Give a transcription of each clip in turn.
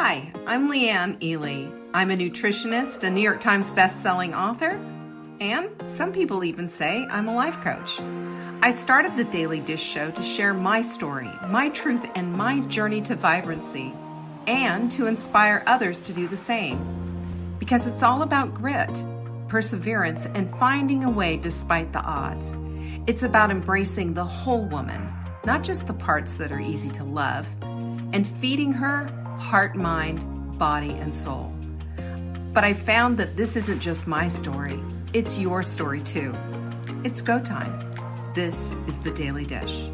Hi, I'm Leanne Ely. I'm a nutritionist, a New York Times best-selling author, and some people even say I'm a life coach. I started the Daily Dish Show to share my story, my truth, and my journey to vibrancy, and to inspire others to do the same. Because it's all about grit, perseverance, and finding a way despite the odds. It's about embracing the whole woman, not just the parts that are easy to love, and feeding her heart, mind, body, and soul. But I found that this isn't just my story, it's your story too. It's go time. This is the Daily Dish.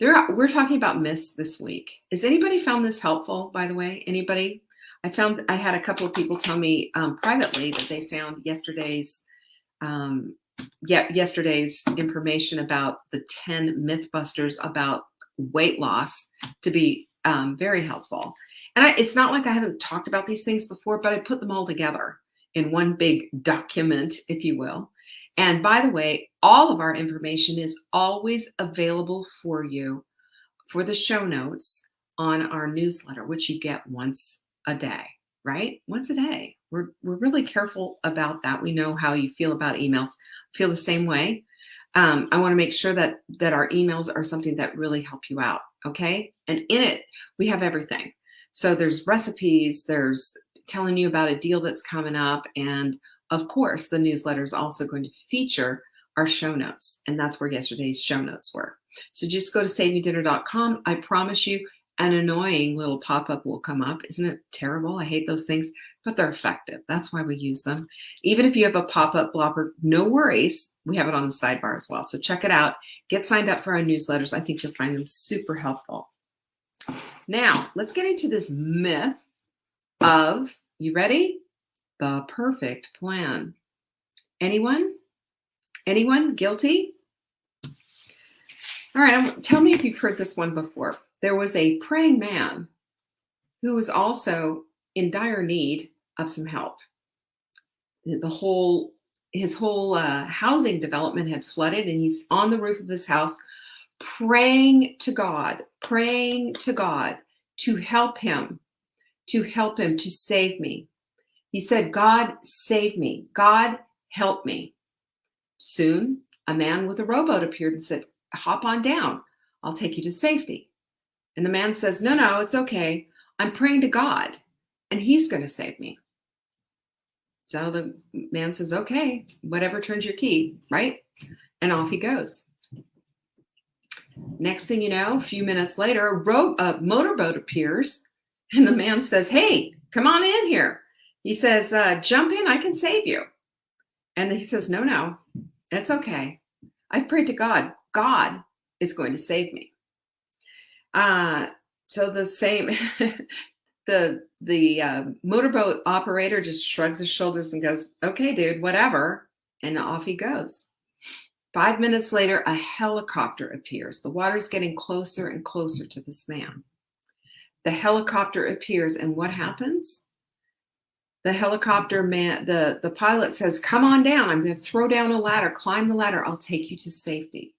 We're talking about myths this week. Has anybody found this helpful, by the way? Anybody? I had a couple of people tell me privately that they found yesterday's information about the 10 Mythbusters about weight loss to be very helpful. And it's not like I haven't talked about these things before, but I put them all together in one big document, if you will. And by the way, all of our information is always available for you for the show notes on our newsletter, which you get once a day, right? Once a day. We're really careful about that. We know how you feel about emails. Feel the same way. I want to make sure that our emails are something that really help you out, okay? And in it, we have everything. So there's recipes, there's telling you about a deal that's coming up, and of course, the newsletter is also going to feature our show notes, and that's where yesterday's show notes were. So just go to SaveMeDinner.com. I promise you, an annoying little pop-up will come up. Isn't it terrible? I hate those things, but they're effective. That's why we use them. Even if you have a pop-up blopper, no worries. We have it on the sidebar as well. So check it out. Get signed up for our newsletters. I think you'll find them super helpful. Now, let's get into this myth of, you ready? The perfect plan. Anyone? Anyone guilty? All right, tell me if you've heard this one before. There was a praying man who was also in dire need of some help. His whole housing development had flooded, and he's on the roof of his house praying to God to help him to save me. He said, God, save me. God, help me. Soon, a man with a rowboat appeared and said, hop on down. I'll take you to safety. And the man says, no, it's okay. I'm praying to God, and he's going to save me. So the man says, okay, whatever turns your key, right? And off he goes. Next thing you know, a few minutes later, a motorboat appears, and the man says, hey, come on in here. He says, jump in, I can save you. And he says, no, it's okay. I've prayed to God. God is going to save me. So the same, the motorboat operator just shrugs his shoulders and goes, okay, dude, whatever. And off he goes. 5 minutes later, a helicopter appears. The water's getting closer and closer to this man. The helicopter appears, and what happens? The helicopter man, the pilot says, come on down. I'm going to throw down a ladder, climb the ladder. I'll take you to safety.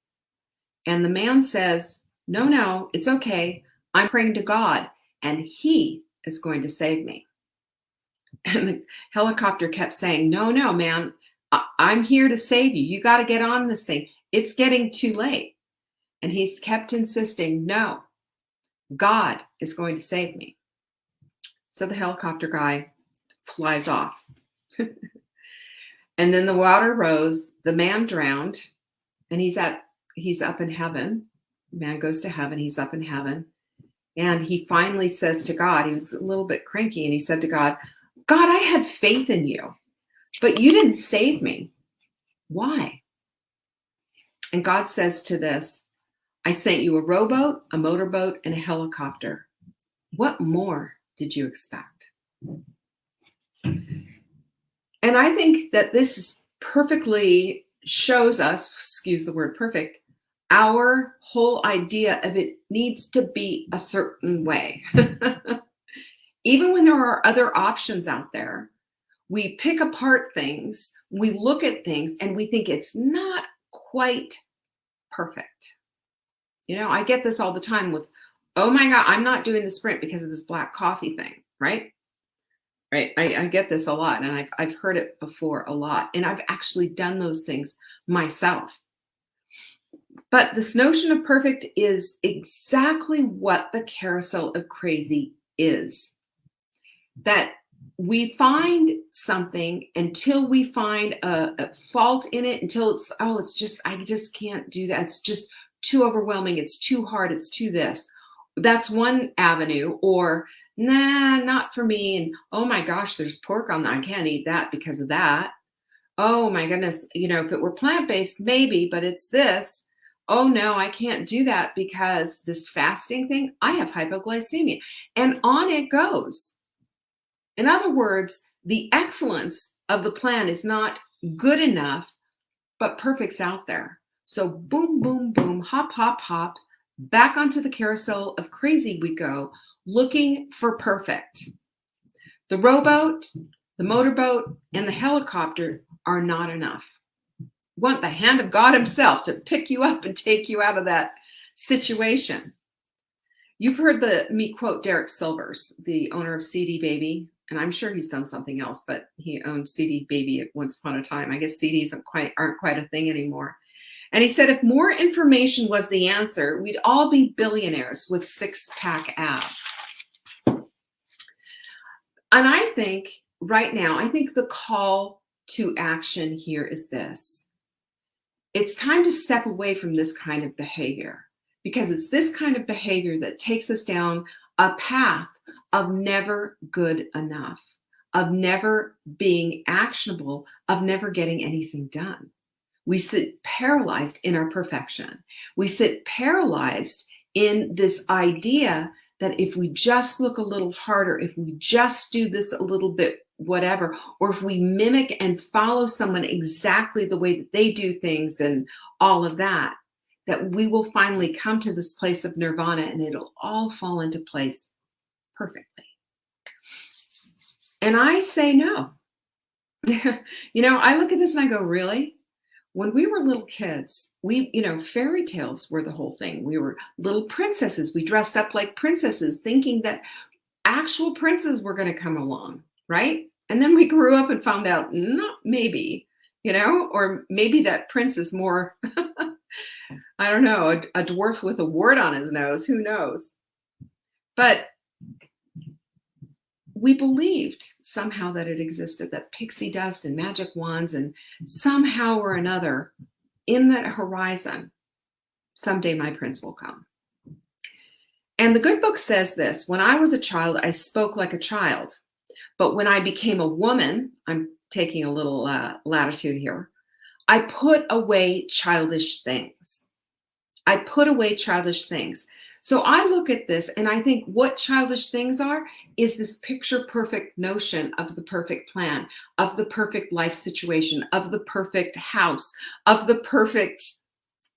And the man says, no, it's okay. I'm praying to God, and he is going to save me. And the helicopter kept saying, no, man, I'm here to save you. You got to get on this thing. It's getting too late. And he's kept insisting, no, God is going to save me. So the helicopter guy flies off. And then the water rose, the man drowned, and he's up in heaven. The man goes to heaven, he's up in heaven. And he finally says to God, he was a little bit cranky, and he said to God, I had faith in you, but you didn't save me. Why? And God says to this, I sent you a rowboat, a motorboat, and a helicopter. What more did you expect? And I think that this perfectly shows us, excuse the word perfect, our whole idea of it needs to be a certain way. Even when there are other options out there, we pick apart things, we look at things, and we think it's not quite perfect. You know, I get this all the time with Oh my God, I'm not doing the sprint because of this black coffee thing, right? Right. I get this a lot, and I've heard it before a lot, and I've actually done those things myself. But this notion of perfect is exactly what the carousel of crazy is. That we find something until we find a fault in it, until it's just, I just can't do that. It's just too overwhelming. It's too hard. It's too this. That's one avenue. Or, nah, not for me. And oh my gosh, there's pork on that. I can't eat that because of that. Oh my goodness, if it were plant-based, maybe, but it's this. Oh no, I can't do that because this fasting thing, I have hypoglycemia. And on it goes. In other words, the excellence of the plan is not good enough, but perfect's out there. So boom, boom, boom, hop, hop, hop, back onto the carousel of crazy we go, looking for perfect. The rowboat, the motorboat, and the helicopter are not enough. You want the hand of God himself to pick you up and take you out of that situation. You've heard me quote Derek Silvers, the owner of CD Baby, and I'm sure he's done something else, but he owned CD Baby at once upon a time. I guess CDs aren't quite a thing anymore. And he said, if more information was the answer, we'd all be billionaires with six-pack abs. And I think right now, the call to action here is this. It's time to step away from this kind of behavior, because it's this kind of behavior that takes us down a path of never good enough, of never being actionable, of never getting anything done. We sit paralyzed in our perfection. We sit paralyzed in this idea that if we just look a little harder, if we just do this a little bit, whatever, or if we mimic and follow someone exactly the way that they do things and all of that, that we will finally come to this place of nirvana and it'll all fall into place perfectly. And I say no. I look at this and I go, really? When we were little kids, fairy tales were the whole thing. We were little princesses. We dressed up like princesses, thinking that actual princes were going to come along, right? And then we grew up and found out, not maybe, or maybe that prince is more, I don't know, a dwarf with a wart on his nose. Who knows? But we believed somehow that it existed, that pixie dust and magic wands, and somehow or another in that horizon, someday my prince will come. And the good book says this: when I was a child, I spoke like a child. But when I became a woman, I'm taking a little latitude here, I put away childish things. I put away childish things. So I look at this and I think what childish things are is this picture perfect notion of the perfect plan, of the perfect life situation, of the perfect house, of the perfect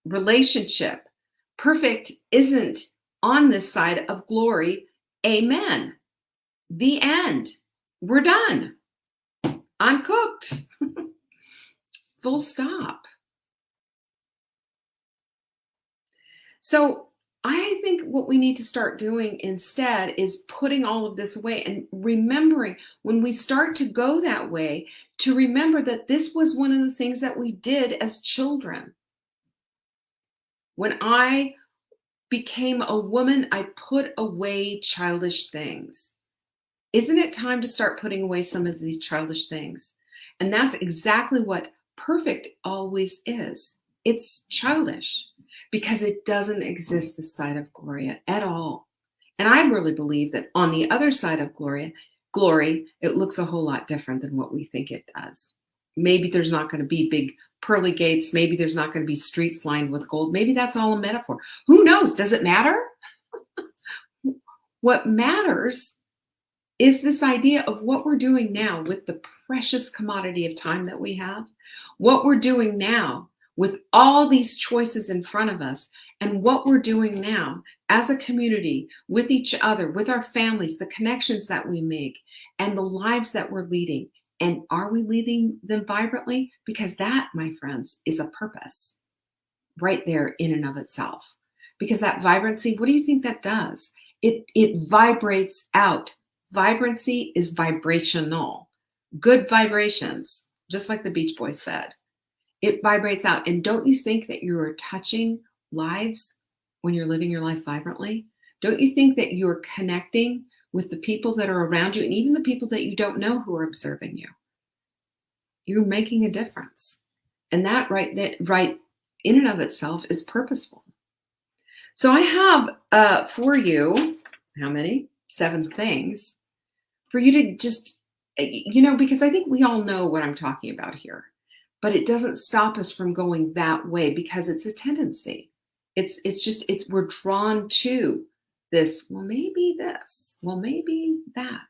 relationship. Perfect isn't on this side of glory. Amen. The end. We're done. I'm cooked. Full stop. So I think what we need to start doing instead is putting all of this away and remembering when we start to go that way, to remember that this was one of the things that we did as children. When I became a woman, I put away childish things. Isn't it time to start putting away some of these childish things? And that's exactly what perfect always is. It's childish because it doesn't exist this side of Gloria at all. And I really believe that on the other side of glory, it looks a whole lot different than what we think it does. Maybe there's not going to be big pearly gates. Maybe there's not going to be streets lined with gold. Maybe that's all a metaphor. Who knows? Does it matter? What matters is this idea of what we're doing now with the precious commodity of time that we have, what we're doing now with all these choices in front of us, and what we're doing now as a community with each other, with our families, the connections that we make, and the lives that we're leading. And are we leading them vibrantly? Because that, my friends, is a purpose right there in and of itself. because that vibrancy, what do you think that does? It vibrates out. Vibrancy is vibrational. Good vibrations, just like the Beach Boys said. It vibrates out. And don't you think that you are touching lives when you're living your life vibrantly? Don't you think that you're connecting with the people that are around you and even the people that you don't know who are observing you? You're making a difference. And that right in and of itself is purposeful. So I have for you, how many? 7 things for you to just, because I think we all know what I'm talking about here, but it doesn't stop us from going that way because it's a tendency. We're drawn to this, well, maybe this, well, maybe that.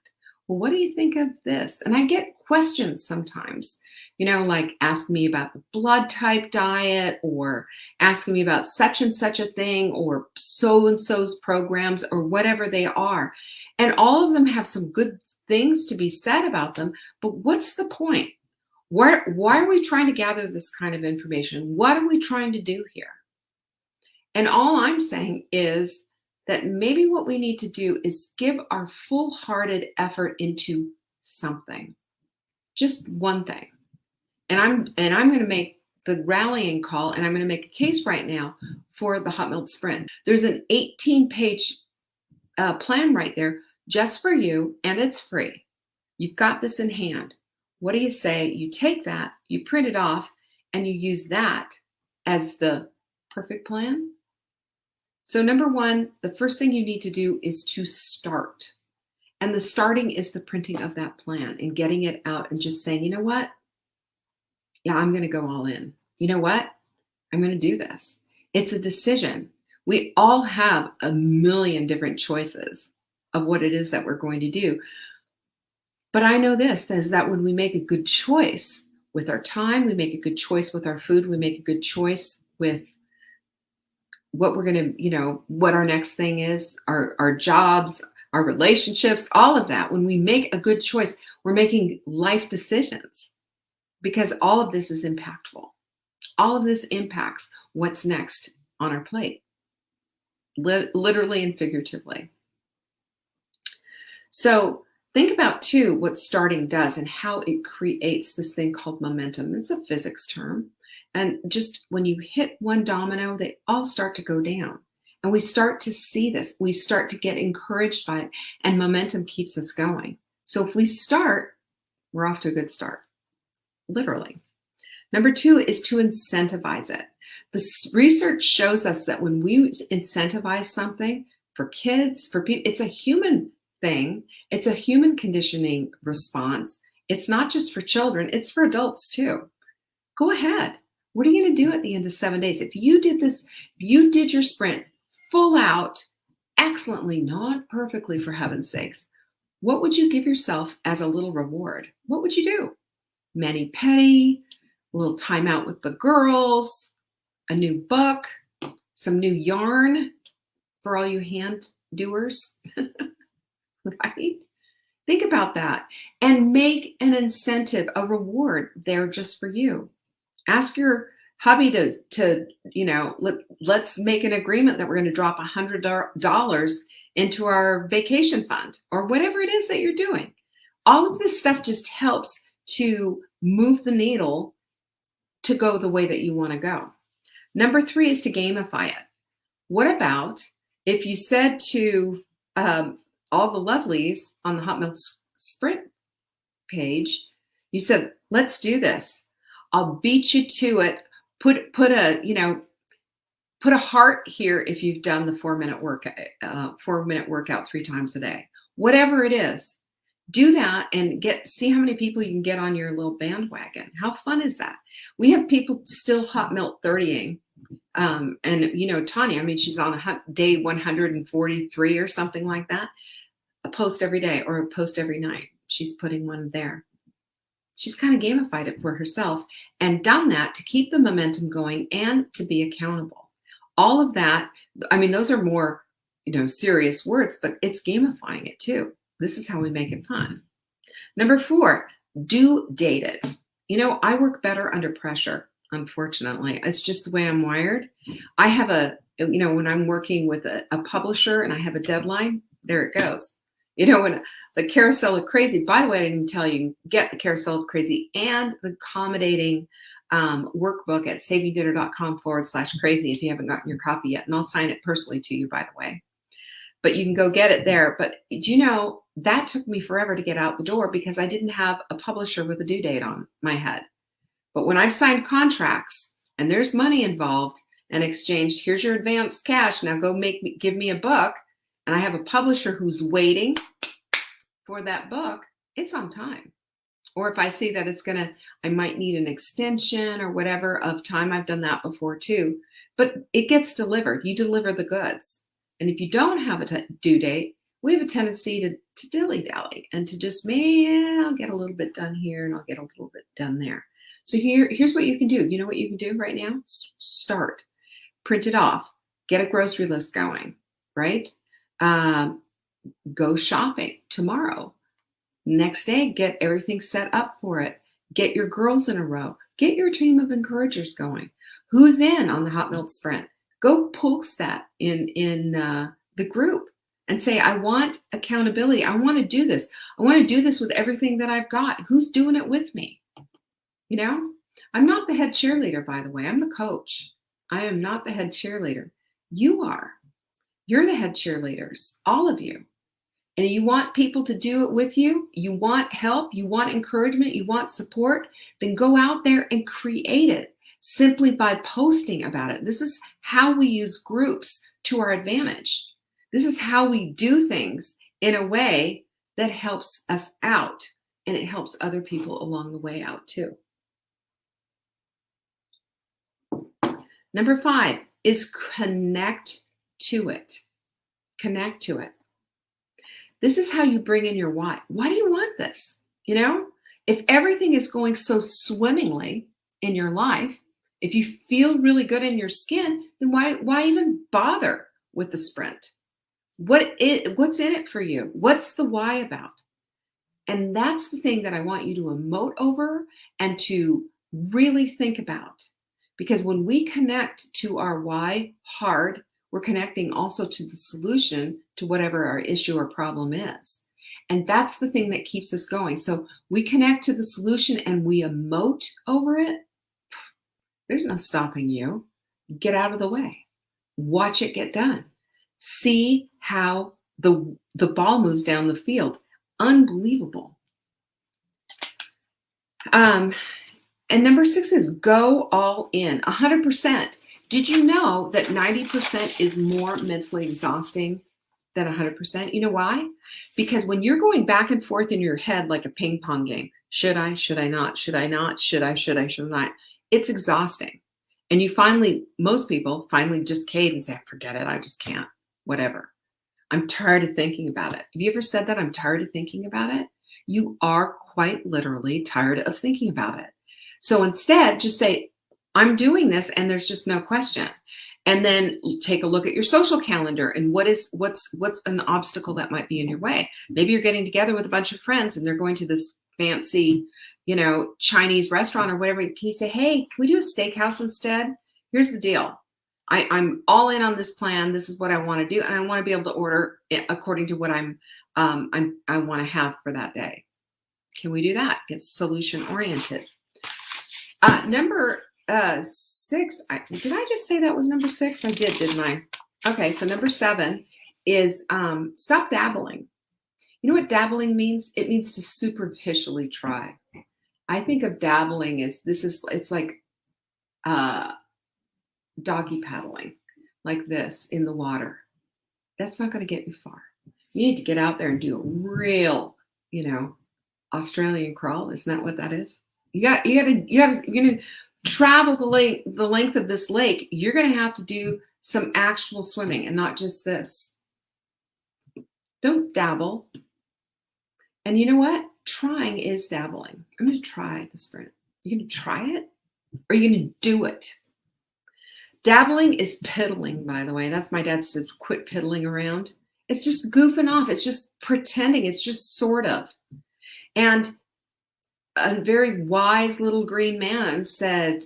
Well, what do you think of this? And I get questions sometimes, like ask me about the blood type diet or asking me about such and such a thing or so-and-so's programs or whatever they are. And all of them have some good things to be said about them. But what's the point? Why are we trying to gather this kind of information? What are we trying to do here? And all I'm saying is that maybe what we need to do is give our full-hearted effort into something, just one thing. And I'm going to make the rallying call, and I'm going to make a case right now for the Hot Melt Sprint. There's an 18-page plan right there just for you, and it's free. You've got this in hand. What do you say? You take that, you print it off, and you use that as the perfect plan? So number 1, the first thing you need to do is to start. And the starting is the printing of that plan and getting it out and just saying, you know what? Yeah, I'm going to go all in. You know what? I'm going to do this. It's a decision. We all have a million different choices of what it is that we're going to do. But I know this is that when we make a good choice with our time, we make a good choice with our food, we make a good choice with what we're going to, what our next thing is, our jobs, our relationships, all of that. When we make a good choice, we're making life decisions because all of this is impactful. All of this impacts what's next on our plate, literally and figuratively. So think about too what starting does and how it creates this thing called momentum. It's a physics term. And just when you hit one domino, they all start to go down. And we start to see this. We start to get encouraged by it. And momentum keeps us going. So if we start, we're off to a good start. Literally. Number 2 is to incentivize it. The research shows us that when we incentivize something for kids, for people, it's a human thing. It's a human conditioning response. It's not just for children. It's for adults too. Go ahead. What are you going to do at the end of 7 days? If you did this, if you did your sprint full out, excellently, not perfectly for heaven's sakes, what would you give yourself as a little reward? What would you do? Mani-pedi, a little time out with the girls, a new book, some new yarn for all you hand doers, right? Think about that and make an incentive, a reward there just for you. Ask your hubby to let's make an agreement that we're going to drop $100 into our vacation fund or whatever it is that you're doing. All of this stuff just helps to move the needle to go the way that you want to go. Number 3 is to gamify it. What about if you said to all the lovelies on the Hot Melt Sprint page, you said, let's do this. I'll beat you to it. Put a heart here if you've done the 4-minute workout 3 times a day. Whatever it is, do that and see how many people you can get on your little bandwagon. How fun is that? We have people still hot melt 30ing. And Tanya, she's on day 143 or something like that. A post every day or a post every night. She's putting one there. She's kind of gamified it for herself and done that to keep the momentum going and to be accountable. All of that, those are more, serious words, but it's gamifying it too. This is how we make it fun. Number 4, do date it. I work better under pressure, unfortunately. It's just the way I'm wired. I have a when I'm working with a publisher and I have a deadline, there it goes. When the Carousel of Crazy, by the way, I didn't tell you, get the Carousel of Crazy and the accommodating workbook at savingdinner.com/crazy if you haven't gotten your copy yet. And I'll sign it personally to you, by the way. But you can go get it there. But do you know, that took me forever to get out the door because I didn't have a publisher with a due date on my head. But when I've signed contracts and there's money involved and exchanged, here's your advanced cash, now go give me a book, and I have a publisher who's waiting for that book, it's on time. Or if I see that I might need an extension or whatever of time, I've done that before too. But it gets delivered. You deliver the goods. And if you don't have a due date, we have a tendency to dilly-dally and to just, I'll get a little bit done here and I'll get a little bit done there. So here's what you can do. You know what you can do right now? Start. Print it off. Get a grocery list going, right? Go shopping tomorrow. Next day, get everything set up for it. Get your girls in a row. Get your team of encouragers going. Who's in on the Hot Milk Sprint? Go post that in the group and say, I want accountability. I want to do this. I want to do this with everything that I've got. Who's doing it with me? I'm not the head cheerleader, by the way. I'm the coach. I am not the head cheerleader. You are. You're the head cheerleaders, all of you. And you want people to do it with you. You want help. You want encouragement. You want support. Then go out there and create it simply by posting about it. This is how we use groups to our advantage. This is how we do things in a way that helps us out, and it helps other people along the way out too. Number 5 is connect to it. Connect to it. This is how you bring in your why. Why do you want this? If everything is going so swimmingly in your life, if you feel really good in your skin, then why even bother with the sprint? What's in it for you? What's the why about? And that's the thing that I want you to emote over and to really think about. Because when we connect to our why hard, we're connecting also to the solution to whatever our issue or problem is. And that's the thing that keeps us going. So we connect to the solution and we emote over it. There's no stopping you. Get out of the way. Watch it get done. See how the ball moves down the field. Unbelievable. And number 6 is go all in, 100%. Did you know that 90% is more mentally exhausting than 100%? You know why? Because when you're going back and forth in your head like a ping pong game, should I not, should I not, should I not, it's exhausting. And most people finally just cave and say, forget it, I just can't, whatever. I'm tired of thinking about it. Have you ever said that? I'm tired of thinking about it? You are quite literally tired of thinking about it. So instead, just say, I'm doing this, and there's just no question. And then you take a look at your social calendar and what's an obstacle that might be in your way. Maybe you're getting together with a bunch of friends and they're going to this fancy, Chinese restaurant or whatever. Can you say, hey, can we do a steakhouse instead? Here's the deal. I'm all in on this plan. This is what I want to do. And I want to be able to order it according to what I want to have for that day. Can we do that? Get solution oriented. Number 6, did I just say that was number 6? I did, didn't I? Okay, so number 7 is stop dabbling. You know what dabbling means? It means to superficially try. I think of dabbling as it's like doggy paddling, like this in the water. That's not going to get you far. You need to get out there and do a real, Australian crawl. Isn't that what that is? You're going to travel the length of this lake. You're going to have to do some actual swimming and not just this. Don't dabble. And you know what? Trying is dabbling. I'm going to try the sprint. You're going to try it, or are you going to do it? Dabbling is piddling, by the way. That's my dad said, quit piddling around. It's just goofing off. It's just pretending. It's just sort of. And a very wise little green man said,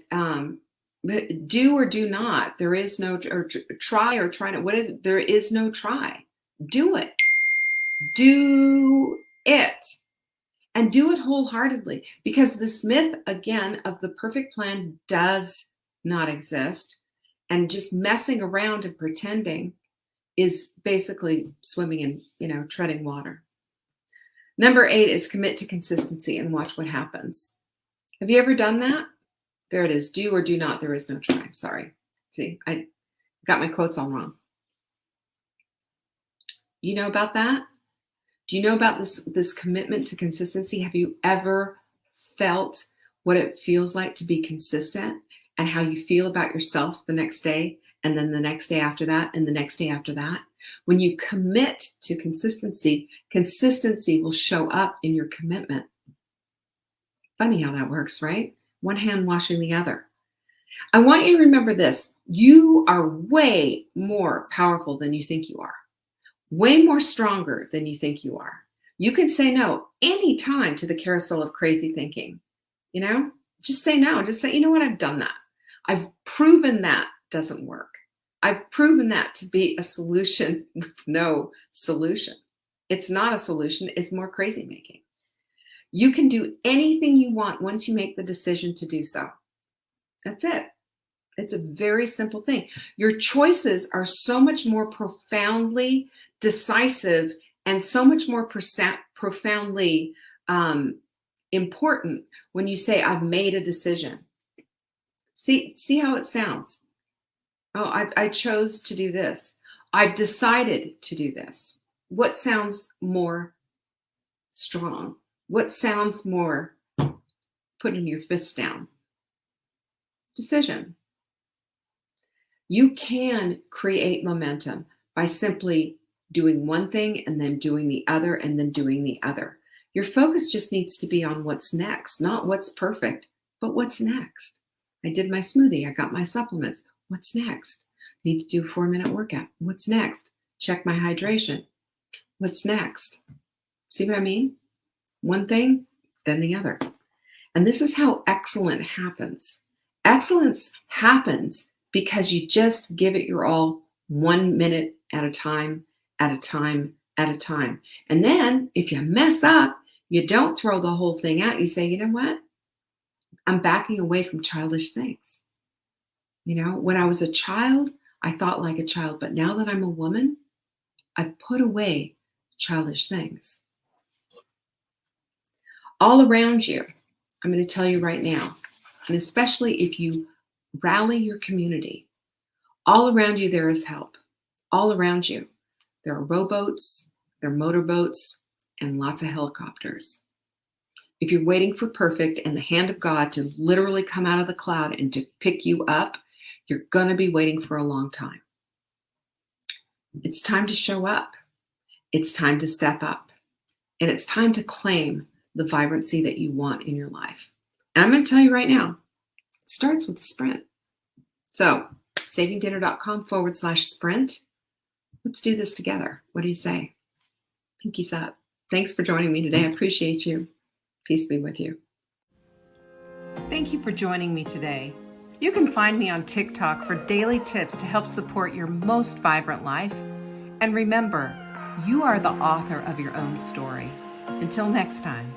But do or do not. There is no, try or try not. What is it? There is no try. Do it. Do it. And do it wholeheartedly, because this myth, again, of the perfect plan does not exist. And just messing around and pretending is basically swimming in, treading water. Number 8 is commit to consistency and watch what happens. Have you ever done that? There it is. Do or do not. There is no try. Sorry. See, I got my quotes all wrong. You know about that? Do you know about this commitment to consistency? Have you ever felt what it feels like to be consistent and how you feel about yourself the next day, and then the next day after that, and the next day after that? When you commit to consistency, consistency will show up in your commitment. Funny how that works, right? One hand washing the other. I want you to remember this. You are way more powerful than you think you are. Way more stronger than you think you are. You can say no anytime to the carousel of crazy thinking. Just say no. Just say, you know what? I've done that. I've proven that doesn't work. I've proven that to be a solution with no solution. It's not a solution. It's more crazy making. You can do anything you want once you make the decision to do so. That's it. It's a very simple thing. Your choices are so much more profoundly decisive and so much more profoundly important when you say, I've made a decision. See how it sounds. Oh, I chose to do this. I've decided to do this. What sounds more strong? What sounds more putting your fist down? Decision. You can create momentum by simply doing one thing and then doing the other and then doing the other. Your focus just needs to be on what's next, not what's perfect, but what's next. I did my smoothie. I got my supplements. What's next? Need to do a 4-minute workout. What's next? Check my hydration. What's next? See what I mean? One thing, then the other. And this is how excellence happens. Excellence happens because you just give it your all 1 minute at a time, at a time, at a time. And then if you mess up, you don't throw the whole thing out. You say, you know what? I'm backing away from childish things. When I was a child, I thought like a child, but now that I'm a woman, I've put away childish things. All around you, I'm going to tell you right now, and especially if you rally your community, all around you there is help. All around you. There are rowboats, there are motorboats, and lots of helicopters. If you're waiting for perfect and the hand of God to literally come out of the cloud and to pick you up, you're going to be waiting for a long time. It's time to show up. It's time to step up. And it's time to claim the vibrancy that you want in your life. And I'm going to tell you right now, it starts with the sprint. So, savingdinner.com/sprint. Let's do this together. What do you say? Pinkies up. Thanks for joining me today. I appreciate you. Peace be with you. Thank you for joining me today. You can find me on TikTok for daily tips to help support your most vibrant life. And remember, you are the author of your own story. Until next time.